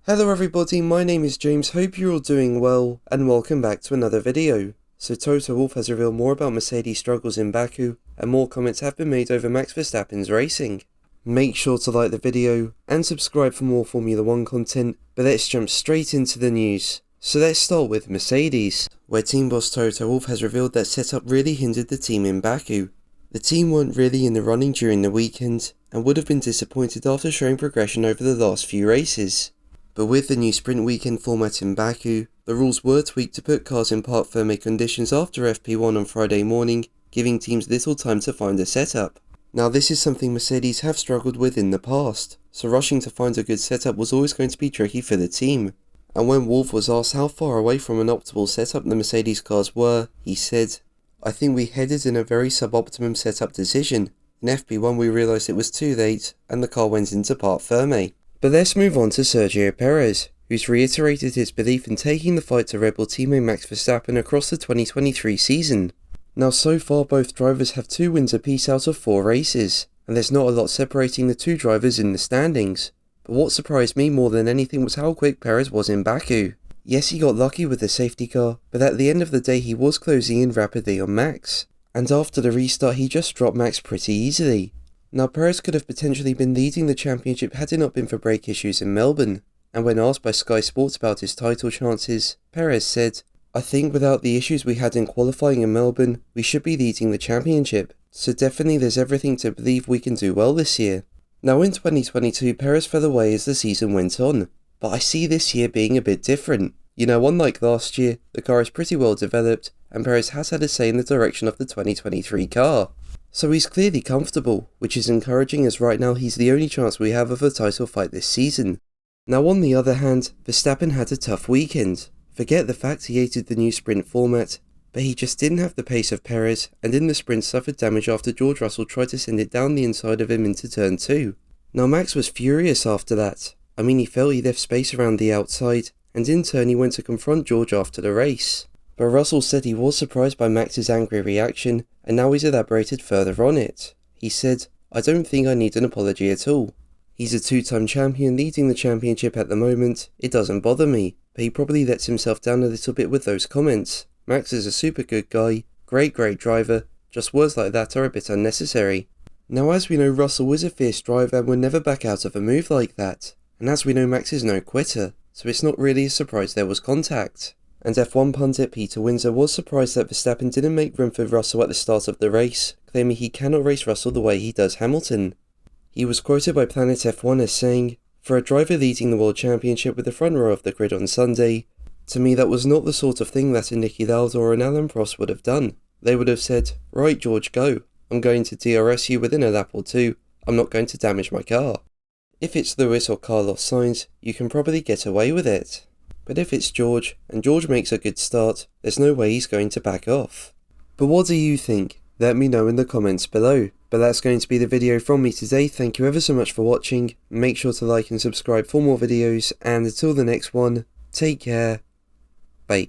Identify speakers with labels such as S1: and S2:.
S1: Hello everybody, my name is James, hope you're all doing well, and welcome back to another video. So Toto Wolff has revealed more about Mercedes' struggles in Baku, and more comments have been made over Max Verstappen's racing. Make sure to like the video, and subscribe for more Formula 1 content, but let's jump straight into the news. So let's start with Mercedes, where team boss Toto Wolff has revealed that setup really hindered the team in Baku. The team weren't really in the running during the weekend, and would have been disappointed after showing progression over the last few races. But with the new sprint weekend format in Baku, the rules were tweaked to put cars in parc fermé conditions after FP1 on Friday morning, giving teams little time to find a setup. Now this is something Mercedes have struggled with in the past, so rushing to find a good setup was always going to be tricky for the team. And when Wolff was asked how far away from an optimal setup the Mercedes cars were, he said, "I think we headed in a very sub-optimum setup decision. In FP1 we realised it was too late, and the car went into parc fermé." But let's move on to Sergio Perez, who's reiterated his belief in taking the fight to Red Bull teammate Max Verstappen across the 2023 season. Now so far both drivers have 2 wins apiece out of 4 races, and there's not a lot separating the 2 drivers in the standings. But what surprised me more than anything was how quick Perez was in Baku. Yes, he got lucky with the safety car, but at the end of the day he was closing in rapidly on Max. And after the restart he just dropped Max pretty easily. Now Perez could have potentially been leading the championship had it not been for brake issues in Melbourne, and when asked by Sky Sports about his title chances, Perez said, "I think without the issues we had in qualifying in Melbourne, we should be leading the championship, so definitely there's everything to believe we can do well this year." Now in 2022 Perez fell away as the season went on, but I see this year being a bit different. You know, unlike last year, the car is pretty well developed, and Perez has had a say in the direction of the 2023 car. So he's clearly comfortable, which is encouraging as right now he's the only chance we have of a title fight this season. Now on the other hand, Verstappen had a tough weekend. Forget the fact he hated the new sprint format, but he just didn't have the pace of Perez, and in the sprint suffered damage after George Russell tried to send it down the inside of him into turn 2. Now Max was furious after that. I mean, he felt he left space around the outside, and in turn he went to confront George after the race. But Russell said he was surprised by Max's angry reaction, and now he's elaborated further on it. He said, "I don't think I need an apology at all. He's a 2-time champion leading the championship at the moment, it doesn't bother me, but he probably lets himself down a little bit with those comments. Max is a super good guy, great driver, just words like that are a bit unnecessary." Now as we know, Russell is a fierce driver and would never back out of a move like that, and as we know Max is no quitter, so it's not really a surprise there was contact. And F1 pundit Peter Windsor was surprised that Verstappen didn't make room for Russell at the start of the race, claiming he cannot race Russell the way he does Hamilton. He was quoted by Planet F1 as saying, "For a driver leading the World Championship with the front row of the grid on Sunday, to me that was not the sort of thing that a Niki Lauda or an Alan Prost would have done. They would have said, 'Right George, go. I'm going to DRS you within a lap or 2, I'm not going to damage my car.' If it's Lewis or Carlos Sainz, you can probably get away with it. But if it's George, and George makes a good start, there's no way he's going to back off." But what do you think? Let me know in the comments below. But that's going to be the video from me today. Thank you ever so much for watching. Make sure to like and subscribe for more videos, and until the next one, take care. Bye.